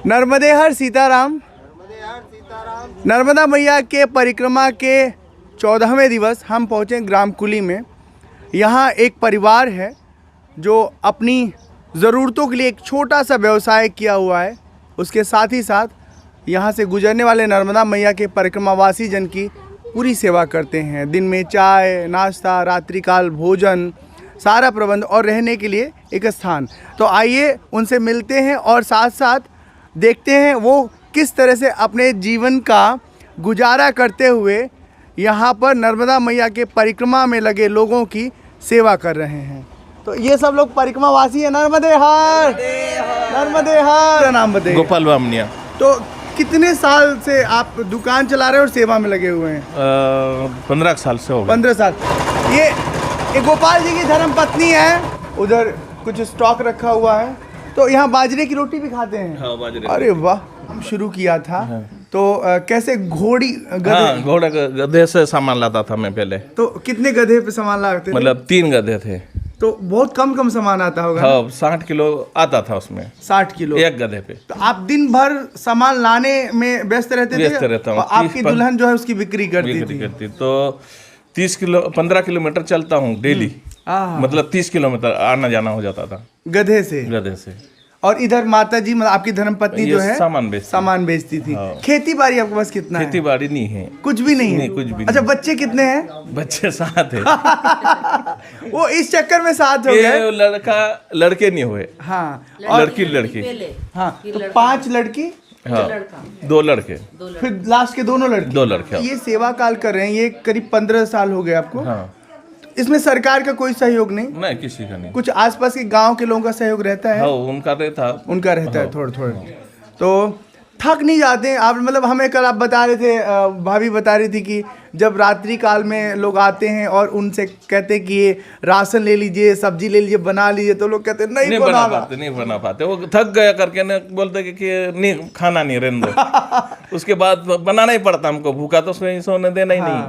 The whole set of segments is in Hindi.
नर्मदे हर सीताराम। नर्मदा मैया के परिक्रमा के 14वें दिवस हम पहुँचे ग्राम कुली में। यहाँ एक परिवार है जो अपनी ज़रूरतों के लिए एक छोटा सा व्यवसाय किया हुआ है। उसके साथ ही साथ यहाँ से गुजरने वाले नर्मदा मैया के परिक्रमावासी जन की पूरी सेवा करते हैं। दिन में चाय नाश्ता, रात्रिकाल भोजन, सारा प्रबंध और रहने के लिए एक स्थान। तो आइए उनसे मिलते हैं और साथ साथ देखते हैं वो किस तरह से अपने जीवन का गुजारा करते हुए यहाँ पर नर्मदा मैया के परिक्रमा में लगे लोगों की सेवा कर रहे हैं। तो ये सब लोग परिक्रमावासी है। नर्मदे हर, नर्मदे हर। नाम बताइए। गोपाल बामनिया। तो कितने साल से आप दुकान चला रहे हैं और सेवा में लगे हुए हैं? 15 साल से हो गए। 15 साल। ये गोपाल जी की धर्म पत्नी है। उधर कुछ स्टॉक रखा हुआ है। तो यहाँ बाजरे की रोटी भी खाते हैं? हाँ, बाजरे। अरे वाह। हम शुरू किया था। हाँ। तो कैसे घोड़ी गधे? हाँ, घोड़े गधे से सामान लाता था मैं पहले। तो कितने गधे पे सामान लाते थे? मतलब 3 गधे थे। तो बहुत कम सामान आता होगा। हाँ, 60 किलो आता था उसमें। 60 किलो एक गधे पे। तो आप दिन भर सामान लाने में व्यस्त रहते थे? व्यस्त रहता हूँ। आपकी दुल्हन जो है उसकी बिक्री करती थी। तो 15 किलोमीटर चलता हूँ डेली। मतलब 30 किलोमीटर आना जाना हो जाता था गधे से। और इधर माता जी, मतलब आपकी धर्मपत्नी जो है सामान बेचती थी। हाँ। खेती बाड़ी आपके पास कितना है? खेती बाड़ी नहीं है, कुछ भी नहीं है। कुछ भी नहीं। अच्छा, बच्चे कितने हैं? बच्चे 7 है। वो इस चक्कर में 7 हो गए। लड़के नहीं हुए। हाँ, और लड़की। हाँ, तो 5 लड़की। हाँ, 2 लड़के। फिर लास्ट के 2 लड़के। 2 लड़के। ये सेवा काल कर रहे हैं, ये करीब 15 साल हो गए आपको। हाँ। इसमें सरकार का कोई सहयोग नहीं? नहीं, किसी का नहीं। कुछ आसपास के गांव के लोगों का सहयोग रहता है? हाँ, उनका रहता है थोड़ा। तो थक नहीं जाते आप? मतलब हमें कल आप बता रहे थे, भाभी बता रही थी कि जब रात्रि काल में लोग आते हैं और उनसे कहते कि ये राशन ले लीजिए, सब्जी ले लीजिए, बना लीजिए, तो लोग कहते नहीं बना पाते। वो थक गया करके न बोलते कि नहीं, खाना नहीं, रहने दो। उसके बाद बनाना ही पड़ता हमको, भूखा तो सोने देना ही नहीं।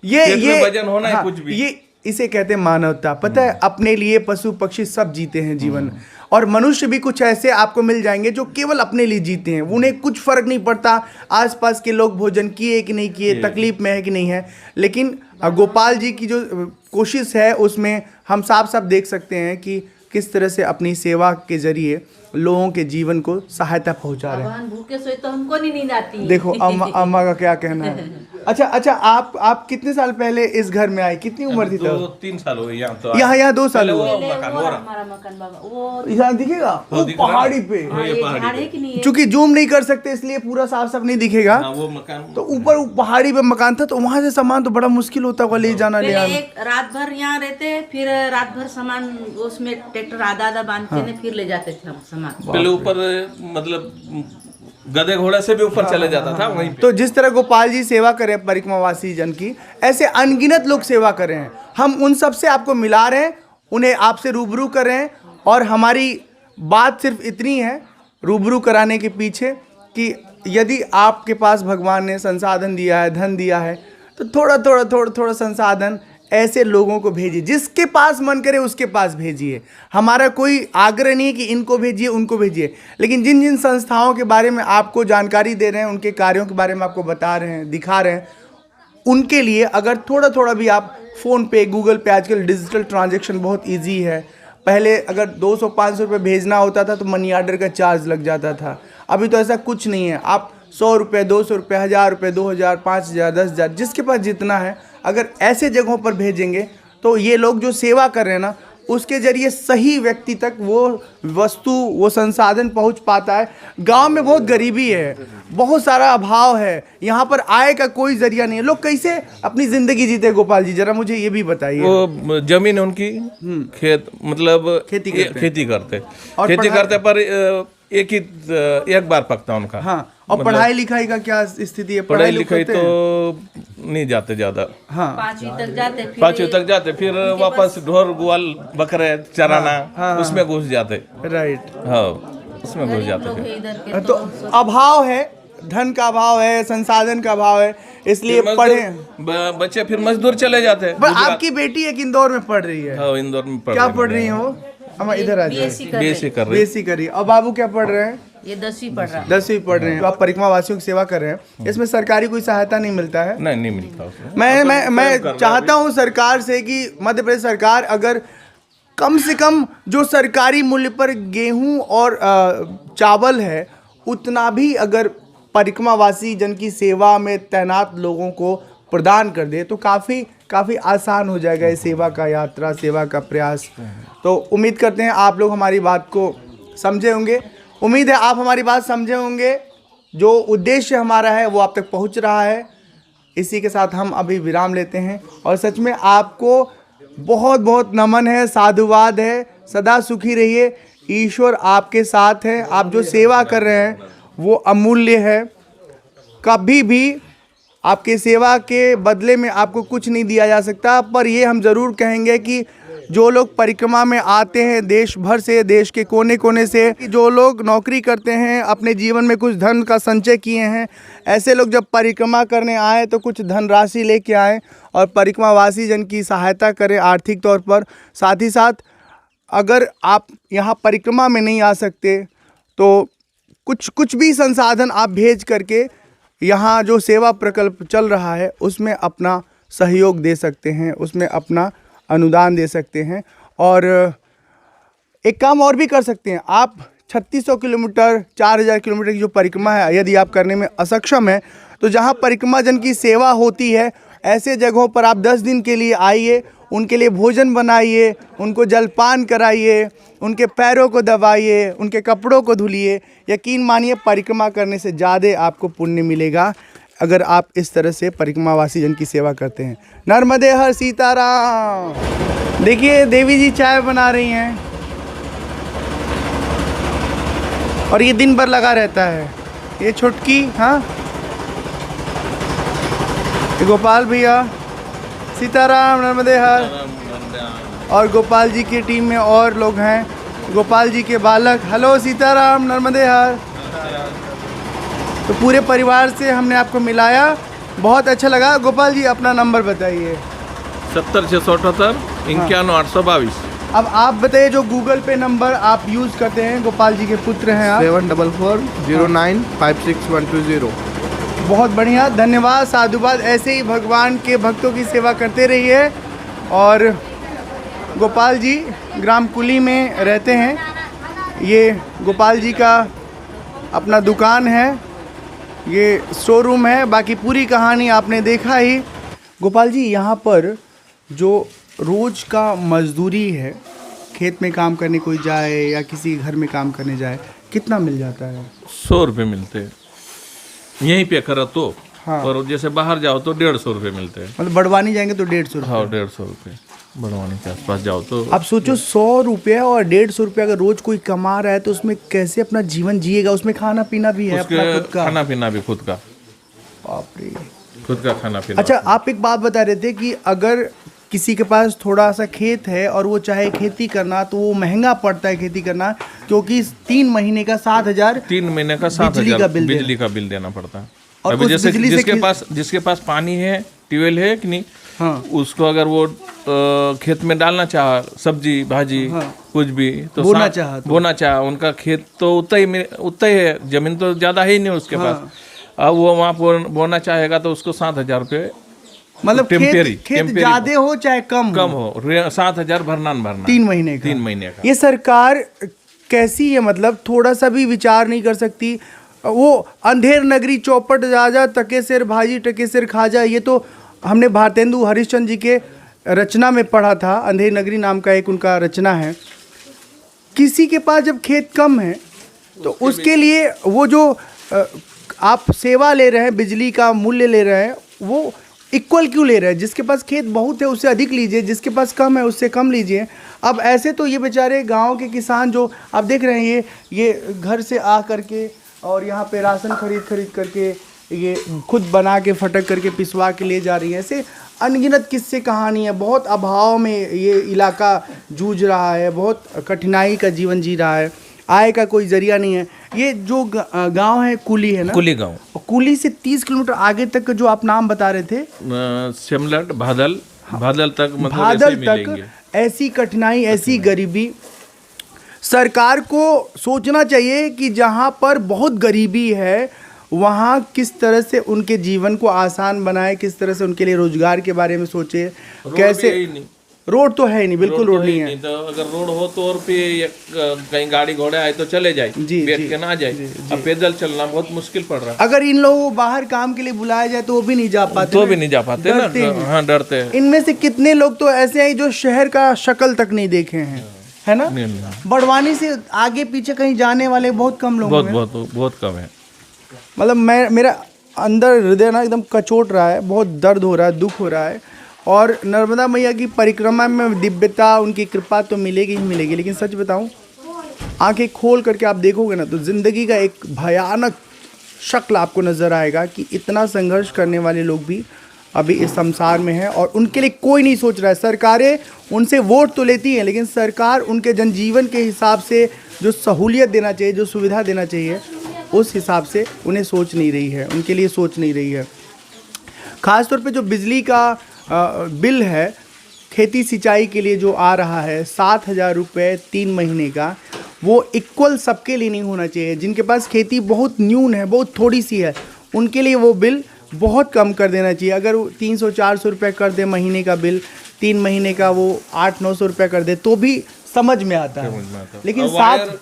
ये वजन होना है कुछ भी। ये इसे कहते हैं मानवता। पता है, अपने लिए पशु पक्षी सब जीते हैं जीवन, और मनुष्य भी कुछ ऐसे आपको मिल जाएंगे जो केवल अपने लिए जीते हैं। उन्हें कुछ फर्क नहीं पड़ता आसपास के लोग भोजन किए कि नहीं किए, तकलीफ में है कि नहीं है। लेकिन गोपाल जी की जो कोशिश है उसमें हम साफ साफ देख सकते हैं कि किस तरह से अपनी सेवा के जरिए लोगों के जीवन को सहायता पहुंचा रहे हैं। भूखे सोए तो हमको नहीं नींद आती। देखो अम्मा का क्या कहना है। अच्छा, आप कितने साल पहले इस घर में आए? कितनी उम्र थी तब? 3 साल हो गए। यहाँ 2 साल हुए। हमारा मकान बाबा वो यहाँ दिखेगा वो पहाड़ी पे। चूंकि जूम नहीं कर सकते इसलिए पूरा साफ साफ नहीं दिखेगा। वो मकान तो ऊपर पहाड़ी पे मकान था, तो वहाँ से सामान तो बड़ा मुश्किल होता होगा ले जाना ले आना। एक रात भर यहाँ रहते, फिर रात भर सामान उसमें ट्रैक्टर आधा बांधते ने, फिर ले जाते थे हम सामान। पहले ऊपर मतलब गधे घोड़े से भी ऊपर चले जाता था वहीं पे। तो जिस तरह गोपाल जी सेवा करें परिक्रमावासी जन की, ऐसे अनगिनत लोग सेवा कर रहे हैं। हम उन सब से आपको मिला रहे हैं, उन्हें आपसे रूबरू कर रहे हैं। और हमारी बात सिर्फ इतनी है रूबरू कराने के पीछे कि यदि आपके पास भगवान ने संसाधन दिया है, धन दिया है, तो थोड़ा संसाधन ऐसे लोगों को भेजिए। जिसके पास मन करे उसके पास भेजिए। हमारा कोई आग्रह नहीं है कि इनको भेजिए उनको भेजिए, लेकिन जिन जिन संस्थाओं के बारे में आपको जानकारी दे रहे हैं, उनके कार्यों के बारे में आपको बता रहे हैं, दिखा रहे हैं, उनके लिए अगर थोड़ा भी आप फ़ोन पे, गूगल पे, आजकल डिजिटल ट्रांजैक्शन बहुत ईजी है। पहले अगर 200-500 रुपये भेजना होता था तो मनी ऑर्डर का चार्ज लग जाता था। अभी तो ऐसा कुछ नहीं है। आप 100 रुपये, 200 रुपये, 1000 रुपये, 2000, 5000, 10,000, जिसके पास जितना है, अगर ऐसे जगहों पर भेजेंगे तो ये लोग जो सेवा कर रहे हैं ना, उसके जरिए सही व्यक्ति तक वो वस्तु, वो संसाधन पहुंच पाता है। गांव में बहुत गरीबी है, बहुत सारा अभाव है, यहाँ पर आय का कोई जरिया नहीं है। लोग कैसे अपनी जिंदगी जीते? गोपाल जी जरा मुझे ये भी बताइए। वो जमीन उनकी खेत, मतलब खेती करते पर एक बार पकता उनका। हाँ, और पढ़ाई लिखाई का क्या स्थिति है? पढ़ाई लिखाई तो नहीं जाते ज्यादा। हाँ, 5वीं तक जाते, फिर वापस ढोर ग्वाल बकरे चराना, उसमें घुस जाते। राइट। हाँ, उसमें घुस जाते। तो अभाव है, धन का अभाव है, संसाधन का अभाव है, इसलिए पढ़े बच्चे फिर मजदूर चले जाते हैं। आपकी बेटी एक इंदौर में पढ़ रही है? हाँ, इंदौर में क्या पढ़ रही है वो? हम इधर आ जाए। बीएससी कर रही है। बीएससी कर रही है। और बाबू क्या पढ़ रहे हैं? ये 10वीं पढ़ रहा है। 10वीं पढ़ रहे हैं। तो आप परिक्रमा वासियों की सेवा कर रहे हैं, इसमें सरकारी कोई सहायता नहीं मिलता है? नहीं मिलता उसमें। मैं चाहता हूं सरकार से कि मध्य प्रदेश सरकार अगर कम से कम जो सरकारी मूल्य पर गेहूं और चावल है उतना भी अगर परिक्रमावासी जन की सेवा में तैनात लोगों को प्रदान कर दे तो काफ़ी आसान हो जाएगा ये सेवा का यात्रा, सेवा का प्रयास। तो उम्मीद करते हैं आप लोग हमारी बात को समझे होंगे। उम्मीद है आप हमारी बात समझे होंगे। जो उद्देश्य हमारा है वो आप तक पहुंच रहा है। इसी के साथ हम अभी विराम लेते हैं और सच में आपको बहुत बहुत नमन है, साधुवाद है। सदा सुखी रहिए, ईश्वर आपके साथ है। आप जो सेवा कर रहे हैं वो अमूल्य है। कभी भी आपके सेवा के बदले में आपको कुछ नहीं दिया जा सकता। पर ये हम ज़रूर कहेंगे कि जो लोग परिक्रमा में आते हैं देश भर से, देश के कोने कोने से, जो लोग नौकरी करते हैं, अपने जीवन में कुछ धन का संचय किए हैं, ऐसे लोग जब परिक्रमा करने आए तो कुछ धनराशि लेके आएँ और परिक्रमावासी जन की सहायता करें आर्थिक तौर पर। साथ ही साथ अगर आप यहाँ परिक्रमा में नहीं आ सकते तो कुछ भी संसाधन आप भेज करके यहाँ जो सेवा प्रकल्प चल रहा है उसमें अपना सहयोग दे सकते हैं, उसमें अपना अनुदान दे सकते हैं। और एक काम और भी कर सकते हैं, आप 3600 किलोमीटर 4000 किलोमीटर की जो परिक्रमा है यदि आप करने में असक्षम है तो जहाँ परिक्रमा जन की सेवा होती है ऐसे जगहों पर आप 10 दिन के लिए आइए, उनके लिए भोजन बनाइए, उनको जलपान कराइए, उनके पैरों को दबाइए, उनके कपड़ों को धुलिए। यकीन मानिए परिक्रमा करने से ज़्यादा आपको पुण्य मिलेगा अगर आप इस तरह से परिक्रमावासी जन की सेवा करते हैं। नर्मदे हर सीताराम। देखिए देवी जी चाय बना रही हैं और ये दिन भर लगा रहता है। ये छुटकी, हाँ ये गोपाल भैया, सीताराम, नर्मदे हर। और गोपाल जी की टीम में और लोग हैं, गोपाल जी के बालक। हेलो सीताराम, नर्मदे हर। तो पूरे परिवार से हमने आपको मिलाया, बहुत अच्छा लगा। गोपाल जी अपना नंबर बताइए। 70 678 51 822। अब आप बताइए जो गूगल पे नंबर आप यूज़ करते हैं, गोपाल जी के पुत्र हैं आप। 7440956120। बहुत बढ़िया, धन्यवाद, साधुवाद। ऐसे ही भगवान के भक्तों की सेवा करते रहिए। और गोपाल जी ग्राम कुली में रहते हैं। ये गोपाल जी का अपना दुकान है, ये शोरूम है। बाकी पूरी कहानी आपने देखा ही। गोपाल जी यहाँ पर जो रोज़ का मजदूरी है, खेत में काम करने कोई जाए या किसी घर में काम करने जाए, कितना मिल जाता है? 100 रुपये मिलते हैं यहीं पे करो तो। हाँ। और जैसे बाहर जाओ तो 150 रुपये मिलते हैं। मतलब बड़वानी जाएंगे तो 150 हाँ, रुपये। 150 रुपये बड़वानी के आसपास जाओ तो। आप सोचो 100 रुपये और 150 रुपये अगर रोज कोई कमा रहा है तो उसमें कैसे अपना जीवन जिएगा? उसमें खाना पीना भी है अपना खुद का। खाना पीना भी खुद का। बाप रे, खुद का खाना पीना। अच्छा, आप एक बात बता रहे थे कि अगर किसी के पास थोड़ा सा खेत है और वो चाहे खेती करना तो वो महंगा पड़ता है खेती करना, क्योंकि 3 महीने का 7000 3 महीने का 7000 बिजली का बिल देना पड़ता है। और अभी उस जैसे बिजली से जिसके पास पानी है, ट्यूबवेल है कि नहीं, हाँ, उसको अगर वो खेत में डालना चाह, सब्जी भाजी, हाँ, कुछ भी तो बोना चाह, उनका खेत तो उतना ही है, जमीन तो ज्यादा है ही नहीं उसके पास। अब वो वहाँ बोना चाहेगा तो उसको 7000 रुपये, मतलब खेत ज्यादा हो चाहे कम हो 7000 भरना 3 महीने का। ये सरकार कैसी है? मतलब थोड़ा सा भी विचार नहीं कर सकती। वो अंधेर नगरी चौपट राजा, तके सिर भाजी टके सिर खाजा, ये तो हमने भारतेंदु हरिश्चंद्र जी के रचना में पढ़ा था। अंधेर नगरी नाम का एक उनका रचना है। किसी के पास जब खेत कम है तो उसके लिए वो जो आप सेवा ले रहे हैं, बिजली का मूल्य ले रहे हैं, वो इक्वल क्यों ले रहे हैं? जिसके पास खेत बहुत है उससे अधिक लीजिए, जिसके पास कम है उससे कम लीजिए। अब ऐसे तो ये बेचारे गांव के किसान जो आप देख रहे हैं, ये घर से आ करके और यहाँ पे राशन खरीद करके ये खुद बना के फटक करके पिसवा के ले जा रही है। ऐसे अनगिनत किस्से कहानी है। बहुत अभाव में ये इलाका जूझ रहा है, बहुत कठिनाई का जीवन जी रहा है, आय का कोई जरिया नहीं है। ये जो गांव है कुली है ना, कुली गांव, कुली से 30 किलोमीटर आगे तक जो आप नाम बता रहे थे, सिमलट, भादल, भादल तक, मतलब भादल तक ऐसी कठिनाई, ऐसी गरीबी। सरकार को सोचना चाहिए कि जहाँ पर बहुत गरीबी है वहाँ किस तरह से उनके जीवन को आसान बनाए, किस तरह से उनके लिए रोजगार के बारे में सोचे। कैसे रोड तो है ही नहीं, बिल्कुल रोड नहीं है। तो अगर रोड हो तो और पे कहीं गाड़ी घोड़े आए तो चले जाए, बैठ के ना जाए। अब पैदल चलना बहुत मुश्किल पड़ रहा है। अगर इन लोगों को बाहर काम के लिए बुलाया जाए तो वो भी नहीं जा पाते, तो भी नहीं जा पाते ना। हाँ, डरते हैं। इनमें से कितने लोग तो ऐसे हैं जो शहर का शक्ल तक नहीं देखे हैं, है ना। बड़वानी से आगे पीछे कहीं जाने वाले बहुत कम लोग हैं, बहुत कम है। मतलब मेरा अंदर हृदय ना एकदम कचोट रहा है, बहुत दर्द हो रहा है, दुख हो रहा है। और नर्मदा मैया की परिक्रमा में दिव्यता, उनकी कृपा तो मिलेगी ही मिलेगी, लेकिन सच बताऊं, आंखें खोल करके आप देखोगे ना तो ज़िंदगी का एक भयानक शक्ल आपको नज़र आएगा कि इतना संघर्ष करने वाले लोग भी अभी इस संसार में हैं और उनके लिए कोई नहीं सोच रहा है। सरकारें उनसे वोट तो लेती हैं, लेकिन सरकार उनके जनजीवन के हिसाब से जो सहूलियत देना चाहिए, जो सुविधा देना चाहिए, उस हिसाब से उन्हें सोच नहीं रही है, उनके लिए सोच नहीं रही है। ख़ासतौर पे जो बिजली का बिल है, खेती सिंचाई के लिए जो आ रहा है 7,000 रुपये 3 महीने का, वो इक्वल सबके लिए नहीं होना चाहिए। जिनके पास खेती बहुत न्यून है, बहुत थोड़ी सी है, उनके लिए वो बिल बहुत कम कर देना चाहिए। अगर वो 300-400 रुपये कर दे महीने का बिल, 3 महीने का वो 800-900 रुपये कर दे तो भी समझ में आता है। लेकिन साथ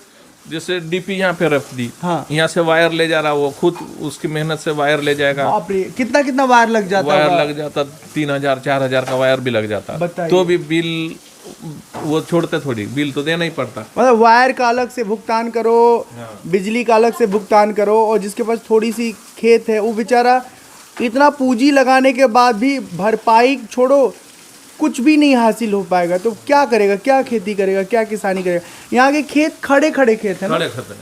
जैसे डीपी यहाँ पे रख दी, हाँ, यहाँ से वायर ले जा रहा, वो खुद उसकी मेहनत से वायर ले जाएगा। बाप रे, कितना वायर लग जाता, वायर लग जाता 3,000-4,000 का वायर भी लग जाता, तो भी बिल वो छोड़ते थोड़ी, बिल तो देना ही पड़ता। मतलब वायर का अलग से भुगतान करो, बिजली का अलग से भुगतान करो, और जिसके पास थोड़ी सी खेत है वो बेचारा इतना पूंजी लगाने के बाद भी भरपाई छोड़ो, कुछ भी नहीं हासिल हो पाएगा। तो क्या करेगा, क्या खेती करेगा, क्या किसानी करेगा। यहाँ के खेत खड़े खेत हैं,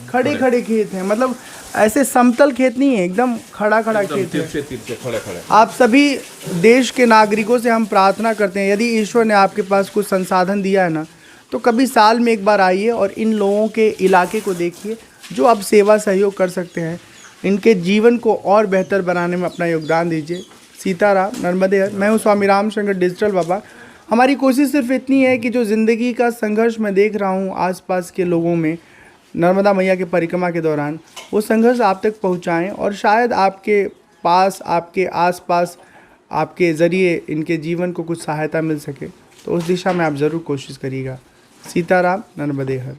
खड़े खेत हैं, मतलब ऐसे समतल खेत नहीं है, एकदम खड़ा खेत है। आप सभी देश के नागरिकों से हम प्रार्थना करते हैं, यदि ईश्वर ने आपके पास कुछ संसाधन दिया है ना, तो कभी साल में एक बार आइए और इन लोगों के इलाके को देखिए जो आप सेवा सहयोग कर सकते हैं। इनके जीवन को और बेहतर बनाने में अपना योगदान दीजिए। सीताराम, नर्मदे हर। मैं हूँ स्वामी रामशंकर डिजिटल बाबा। हमारी कोशिश सिर्फ इतनी है कि जो ज़िंदगी का संघर्ष मैं देख रहा हूँ आसपास के लोगों में नर्मदा मैया के परिक्रमा के दौरान, वो संघर्ष आप तक पहुँचाएँ और शायद आपके पास, आपके आसपास, आपके ज़रिए इनके जीवन को कुछ सहायता मिल सके। तो उस दिशा में आप ज़रूर कोशिश करिएगा। सीताराम, नर्मदे हर।